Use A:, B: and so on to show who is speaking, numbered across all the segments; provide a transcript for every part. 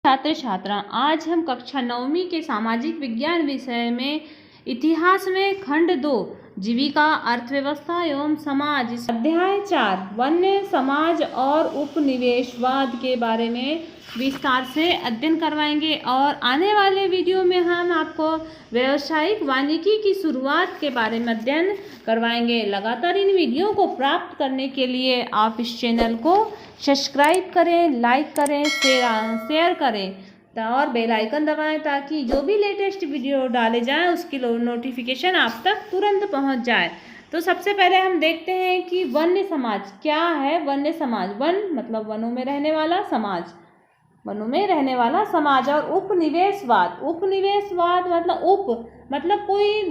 A: छात्र छात्रा, आज हम कक्षा 9वीं के सामाजिक विज्ञान विषय में इतिहास में खंड 2 जीविका, अर्थव्यवस्था एवं समाज अध्याय 4 वन्य समाज और उपनिवेशवाद के बारे में विस्तार से अध्ययन करवाएंगे। और आने वाले वीडियो में हम आपको व्यावसायिक वानिकी की शुरुआत के बारे में अध्ययन करवाएंगे। लगातार इन वीडियो को प्राप्त करने के लिए आप इस चैनल को सब्सक्राइब करें, लाइक करें, शेयर करें और बेल आइकन दबाएं ताकि जो भी लेटेस्ट वीडियो डाले जाएं उसकी नोटिफिकेशन आप तक तुरंत पहुंच जाए। तो सबसे पहले हम देखते हैं कि वन्य समाज क्या है। वन्य समाज, वन मतलब वनों में रहने वाला, समाज वनों में रहने वाला समाज। और उपनिवेशवाद, उपनिवेशवाद मतलब कोई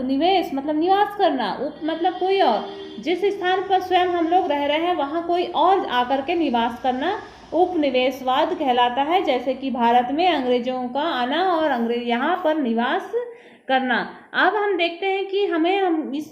A: निवेश मतलब निवास करना, उप मतलब कोई और, जिस स्थान पर स्वयं हम लोग रह रहे हैं वहाँ कोई और आकर के निवास करना उपनिवेशवाद कहलाता है। जैसे कि भारत में अंग्रेजों का आना और अंग्रेज यहाँ पर निवास करना। अब हम देखते हैं कि हम इस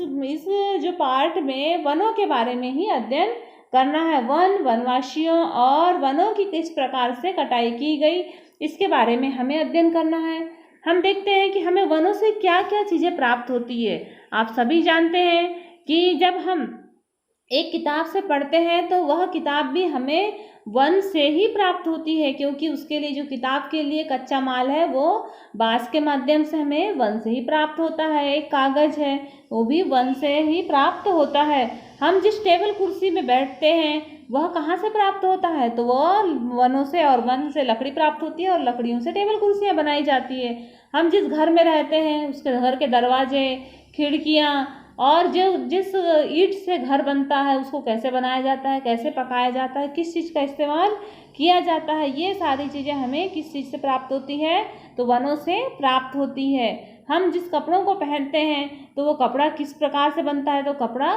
A: जो पार्ट में वनों के बारे में ही अध्ययन करना है। वनवासियों और वनों की किस प्रकार से कटाई की गई, इसके बारे में हमें अध्ययन करना है। हम देखते हैं कि हमें वनों से क्या क्या चीज़ें प्राप्त होती है। आप सभी जानते हैं कि जब हम एक किताब से पढ़ते हैं तो वह किताब भी हमें वन से ही प्राप्त होती है, क्योंकि उसके लिए जो किताब के लिए कच्चा माल है वो बांस के माध्यम से हमें वन से ही प्राप्त होता है। एक कागज़ है वो भी वन से ही प्राप्त होता है। हम जिस टेबल कुर्सी में बैठते हैं वह कहाँ से प्राप्त होता है, तो वह वनों से, और वन से लकड़ी प्राप्त होती है और लकड़ियों से टेबल कुर्सियाँ बनाई जाती है। हम जिस घर में रहते हैं उसके घर के दरवाजे, खिड़कियाँ और जिस ईंट से घर बनता है उसको कैसे बनाया जाता है, कैसे पकाया जाता है, किस चीज़ का इस्तेमाल किया जाता है, ये सारी चीज़ें हमें किस चीज़ से प्राप्त होती है, तो वनों से प्राप्त होती है। हम जिस कपड़ों को पहनते हैं तो वो कपड़ा किस प्रकार से बनता है, तो कपड़ा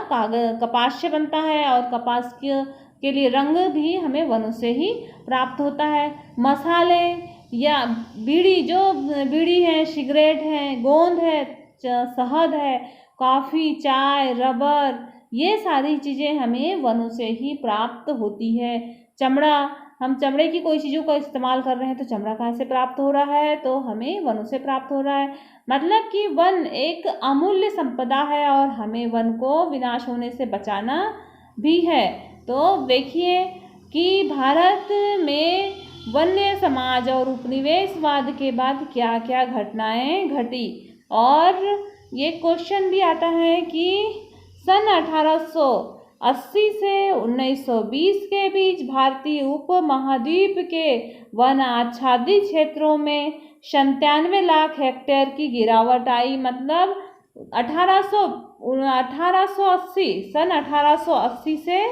A: कपास से बनता है और कपास के लिए रंग भी हमें वनों से ही प्राप्त होता है। मसाले या बीड़ी है, सिगरेट है, गोंद है, शहद है, कॉफ़ी, चाय, रबर, ये सारी चीज़ें हमें वनों से ही प्राप्त होती है। चमड़ा, हम चमड़े की कोई चीज़ों का इस्तेमाल कर रहे हैं तो चमड़ा कहाँ से प्राप्त हो रहा है, तो हमें वनों से प्राप्त हो रहा है। मतलब कि वन एक अमूल्य संपदा है और हमें वन को विनाश होने से बचाना भी है। तो देखिए कि भारत में वन्य समाज और उपनिवेशवाद के बाद क्या क्या घटनाएं घटी। और ये क्वेश्चन भी आता है कि सन 1880 से 1920 के बीच भारतीय उपमहाद्वीप के वन आच्छादित क्षेत्रों में 97 लाख हेक्टेयर की गिरावट आई। मतलब 1880 से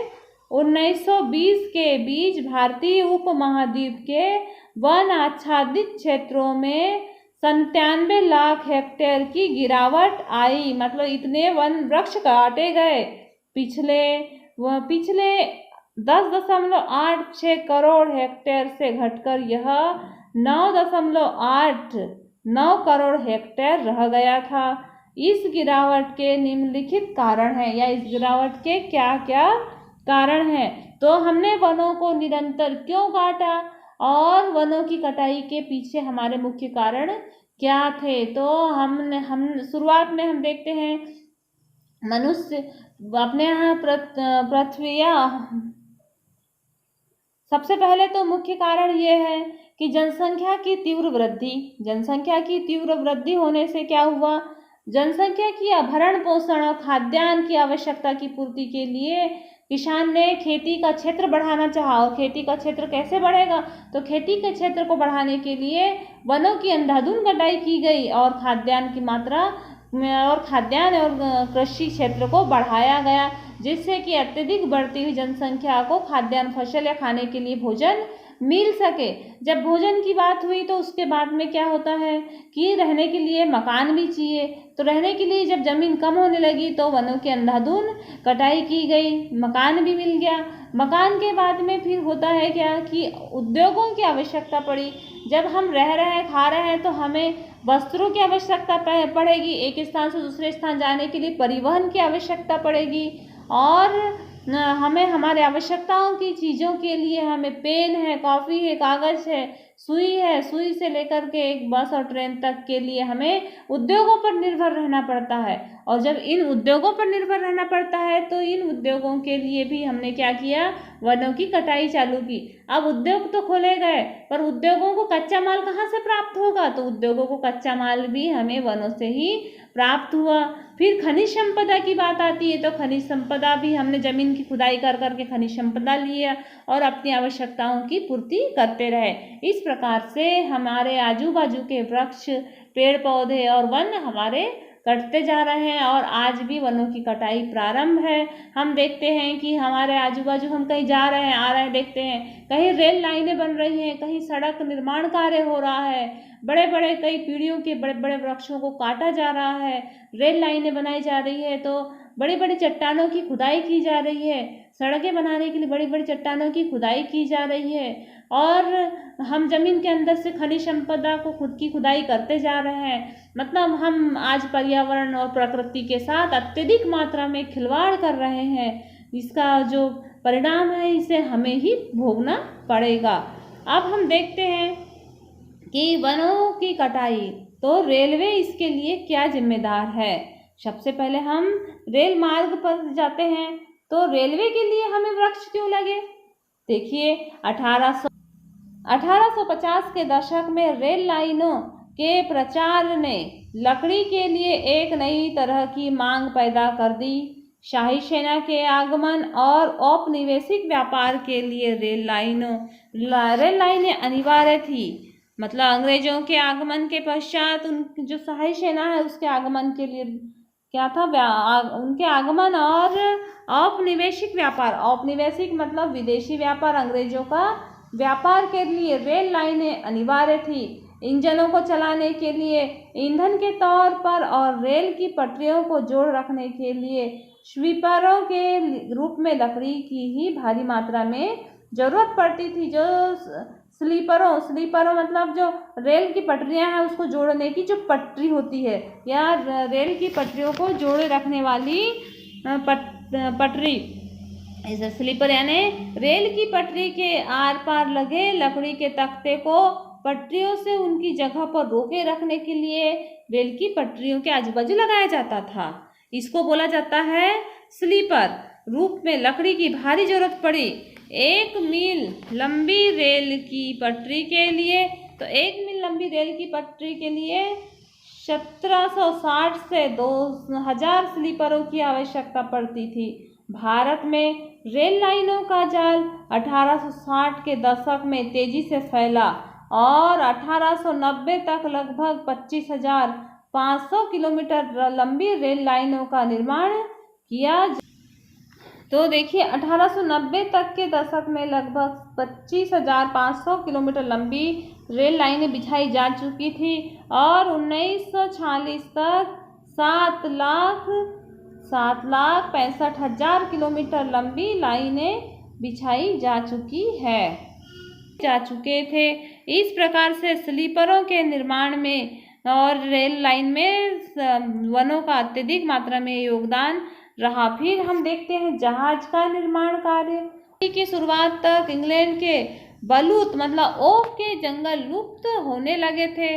A: 1920 के बीच भारतीय उपमहाद्वीप के वन आच्छादित क्षेत्रों में 97 लाख हेक्टेयर की गिरावट आई। मतलब इतने वन वृक्ष काटे गए। पिछले 10.86 करोड़ हेक्टेयर से घटकर यह 9.89 करोड़ हेक्टेयर रह गया था। इस गिरावट के निम्नलिखित कारण हैं, या इस गिरावट के क्या क्या कारण हैं। तो हमने वनों को निरंतर क्यों काटा और वनों की कटाई के पीछे हमारे मुख्य कारण क्या थे। तो हम शुरुआत में हम देखते हैं मनुष्य अपने यहाँ पृथ्वी, सबसे पहले तो मुख्य कारण ये है कि जनसंख्या की तीव्र वृद्धि होने से क्या हुआ, जनसंख्या की भरण पोषण और खाद्यान्न की आवश्यकता की पूर्ति के लिए किसान ने खेती का क्षेत्र बढ़ाना चाहा। और खेती का क्षेत्र कैसे बढ़ेगा, तो खेती के क्षेत्र को बढ़ाने के लिए वनों की अंधाधुंध कटाई की गई और खाद्यान्न की मात्रा और कृषि क्षेत्र को बढ़ाया गया, जिससे कि अत्यधिक बढ़ती हुई जनसंख्या को खाद्यान्न फसल या खाने के लिए भोजन मिल सके। जब भोजन की बात हुई तो उसके बाद में क्या होता है कि रहने के लिए मकान भी चाहिए। तो रहने के लिए जब जमीन कम होने लगी तो वनों की अंधाधुंध कटाई की गई, मकान भी मिल गया। मकान के बाद में फिर होता है क्या कि उद्योगों की आवश्यकता पड़ी। जब हम रह रहे हैं, खा रहे हैं, तो हमें वस्त्रों की आवश्यकता पड़ेगी। एक स्थान से दूसरे स्थान जाने के लिए परिवहन की आवश्यकता पड़ेगी। और हमें हमारे आवश्यकताओं की चीज़ों के लिए हमें पेन है, कॉफ़ी है, कागज़ है, सुई है, सुई से लेकर के एक बस और ट्रेन तक के लिए हमें उद्योगों पर निर्भर रहना पड़ता है। और जब इन उद्योगों पर निर्भर रहना पड़ता है तो इन उद्योगों के लिए भी हमने क्या किया, वनों की कटाई चालू की। अब उद्योग तो खोले गए, पर उद्योगों को कच्चा माल कहाँ से प्राप्त होगा, तो उद्योगों को कच्चा माल भी हमें वनों से ही प्राप्त हुआ। फिर खनिज संपदा की बात आती है तो खनिज संपदा भी हमने ज़मीन की खुदाई कर करके खनिज संपदा लिया और अपनी आवश्यकताओं की पूर्ति करते रहे। इस प्रकार से हमारे आजू बाजू के वृक्ष, पेड़ पौधे और वन हमारे कटते जा रहे हैं और आज भी वनों की कटाई प्रारंभ है। हम देखते हैं कि हमारे आजू बाजू हम कहीं जा रहे हैं, आ रहे हैं, देखते हैं कहीं रेल लाइनें बन रही हैं, कहीं सड़क निर्माण कार्य हो रहा है, बड़े बड़े कई पीढ़ियों के बड़े बड़े वृक्षों को काटा जा रहा है, रेल लाइनें बनाई जा रही है, तो बड़ी बड़ी चट्टानों की खुदाई की जा रही है, सड़कें बनाने के लिए बड़ी बड़ी चट्टानों की खुदाई की जा रही है और हम जमीन के अंदर से खनिज संपदा को खुद की खुदाई करते जा रहे हैं। मतलब हम आज पर्यावरण और प्रकृति के साथ अत्यधिक मात्रा में खिलवाड़ कर रहे हैं। इसका जो परिणाम है इसे हमें ही भोगना पड़ेगा। अब हम देखते हैं कि वनों की कटाई, तो रेलवे इसके लिए क्या जिम्मेदार है। सबसे पहले हम रेल मार्ग पर जाते हैं तो रेलवे के लिए हमें वृक्ष क्यों लगे। देखिए 1850 के दशक में रेल लाइनों के प्रचार ने लकड़ी के लिए एक नई तरह की मांग पैदा कर दी। शाही सेना के आगमन और औपनिवेशिक व्यापार के लिए रेल लाइनें अनिवार्य थी। मतलब अंग्रेजों के आगमन के पश्चात जो शाही सेना है उसके आगमन के लिए क्या था, उनके आगमन और औपनिवेशिक व्यापार, औपनिवेशिक मतलब विदेशी व्यापार, अंग्रेजों का व्यापार के लिए रेल लाइनें अनिवार्य थी। इंजनों को चलाने के लिए ईंधन के तौर पर और रेल की पटरियों को जोड़ रखने के लिए स्लीपरों के रूप में लकड़ी की ही भारी मात्रा में जरूरत पड़ती थी। जो स्लीपरों मतलब जो रेल की पटरियां हैं उसको जोड़ने की जो पटरी होती है या रेल की पटरियों को जोड़े रखने वाली पटरी, इसे स्लीपर यानी रेल की पटरी के आर पार लगे लकड़ी के तख्ते को पटरियों से उनकी जगह पर रोके रखने के लिए रेल की पटरियों के आजू बाजू लगाया जाता था। इसको बोला जाता है स्लीपर। रूप में लकड़ी की भारी जरूरत पड़ी 1 मील लंबी रेल की पटरी के लिए, तो 1 मील लंबी रेल की पटरी के लिए 1760 से 2000 स्लीपरों की आवश्यकता पड़ती थी। भारत में रेल लाइनों का जाल 1860 के दशक में तेजी से फैला और 1890 तक लगभग 25,500 किलोमीटर लंबी रेल लाइनों का निर्माण किया। तो देखिए 1890 तक के दशक में लगभग 25,500 किलोमीटर लंबी रेल लाइनें बिछाई जा चुकी थी और 1946 तक 7,65,000 किलोमीटर लंबी लाइनें बिछाई जा चुके थे। इस प्रकार से स्लीपरों के निर्माण में और रेल लाइन में वनों का अत्यधिक मात्रा में योगदान रहा। फिर हम देखते हैं जहाज का निर्माण कार्य की शुरुआत तक इंग्लैंड के बलूत मतलब ओक के जंगल लुप्त होने लगे थे।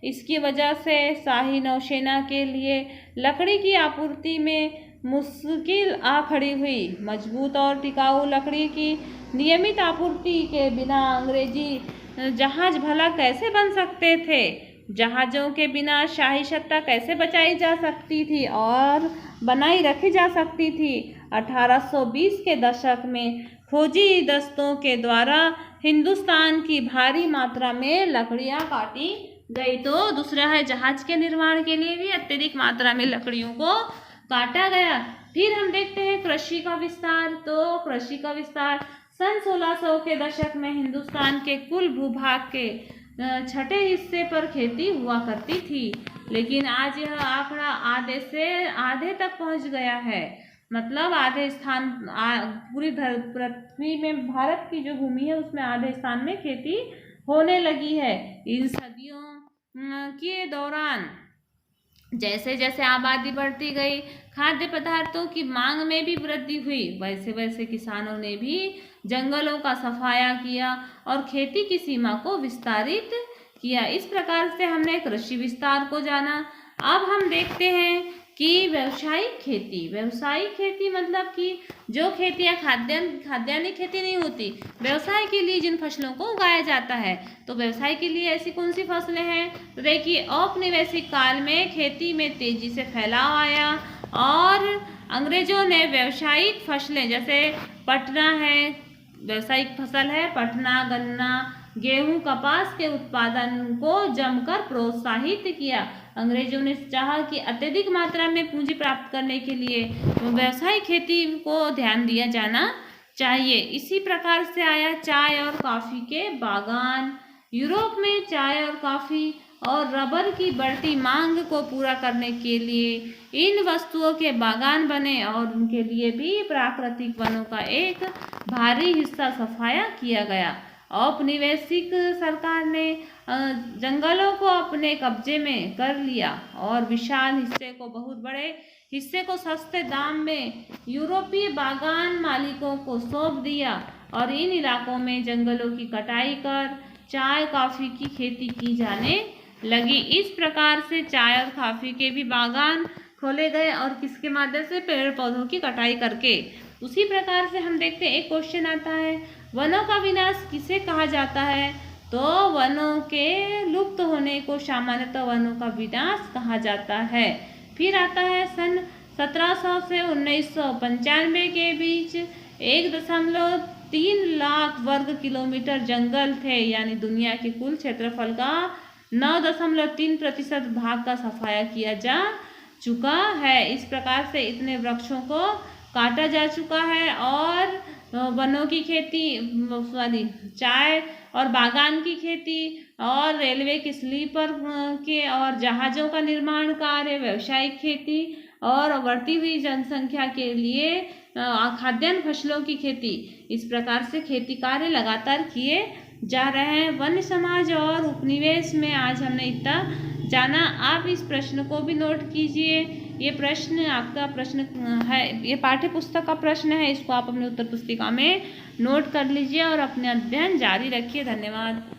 A: इसकी वजह से शाही नौसेना के लिए लकड़ी की आपूर्ति में मुश्किल आ खड़ी हुई। मजबूत और टिकाऊ लकड़ी की नियमित आपूर्ति के बिना अंग्रेजी जहाज भला कैसे बन सकते थे। जहाज़ों के बिना शाही सत्ता कैसे बचाई जा सकती थी और बनाई रखी जा सकती थी। 1820 के दशक में खोजी दस्तों के द्वारा हिंदुस्तान की भारी मात्रा में लकड़ियां काटी गई। तो दूसरा है जहाज के निर्माण के लिए भी अत्यधिक मात्रा में लकड़ियों को काटा गया। फिर हम देखते हैं कृषि का विस्तार। तो कृषि का विस्तार सन 1600 के दशक में हिंदुस्तान के कुल भूभाग के 6ठे हिस्से पर खेती हुआ करती थी, लेकिन आज यह आंकड़ा आधे से आधे तक पहुंच गया है। मतलब आधे स्थान पूरी पृथ्वी में भारत की जो भूमि है उसमें आधे स्थान में खेती होने लगी है। इन सदियों के दौरान जैसे जैसे आबादी बढ़ती गई, खाद्य पदार्थों की मांग में भी वृद्धि हुई, वैसे वैसे किसानों ने भी जंगलों का सफाया किया और खेती की सीमा को विस्तारित किया। इस प्रकार से हमने कृषि विस्तार को जाना। अब हम देखते हैं कि व्यावसायिक खेती मतलब कि जो खेतियाँ खाद्यान्य खेती नहीं होती, व्यवसाय के लिए जिन फसलों को उगाया जाता है। तो व्यवसाय के लिए ऐसी कौन सी फसलें हैं? तो देखिए, औपनिवेशिक काल में खेती में तेजी से फैलाव आया और अंग्रेजों ने व्यावसायिक फसलें जैसे पटना है, व्यावसायिक फसल है, पटना, गन्ना, गेहूं, कपास के उत्पादन को जमकर प्रोत्साहित किया। अंग्रेजों ने चाहा कि अत्यधिक मात्रा में पूंजी प्राप्त करने के लिए व्यावसायिक खेती को ध्यान दिया जाना चाहिए। इसी प्रकार से आया चाय और कॉफी के बागान। यूरोप में चाय और कॉफी और रबर की बढ़ती मांग को पूरा करने के लिए इन वस्तुओं के बागान बने और उनके लिए भी प्राकृतिक वनों का एक भारी हिस्सा सफाया किया गया। औपनिवेशिक सरकार ने जंगलों को अपने कब्जे में कर लिया और विशाल हिस्से को, बहुत बड़े हिस्से को सस्ते दाम में यूरोपीय बागान मालिकों को सौंप दिया और इन इलाकों में जंगलों की कटाई कर चाय कॉफी की खेती की जाने लगी। इस प्रकार से चाय और कॉफी के भी बागान खोले गए और किसके माध्यम से? पेड़ पौधों की कटाई करके। उसी प्रकार से हम देखते हैं, एक क्वेश्चन आता है, वनों का विनाश किसे कहा जाता है? तो वनों के लुप्त होने को सामान्यतः वनों का विनाश कहा जाता है। फिर आता है सन 1700 से 1995 के बीच 1.3 लाख वर्ग किलोमीटर जंगल थे, यानी दुनिया के कुल क्षेत्रफल का 9.3% भाग का सफाया किया जा चुका है। इस प्रकार से इतने वृक्षों को काटा जा चुका है और वनों की खेती, चाय और बागान की खेती और रेलवे की स्लीपर के और जहाज़ों का निर्माण कार्य, व्यावसायिक खेती और बढ़ती हुई जनसंख्या के लिए खाद्यान्न फसलों की खेती, इस प्रकार से खेती कार्य लगातार किए जा रहे हैं। वन्य समाज और उपनिवेश में आज हमने इतना जाना। आप इस प्रश्न को भी नोट कीजिए। ये प्रश्न आपका प्रश्न है, ये पाठ्य पुस्तक का प्रश्न है, इसको आप अपने उत्तर पुस्तिका में नोट कर लीजिए और अपने अध्ययन जारी रखिए। धन्यवाद।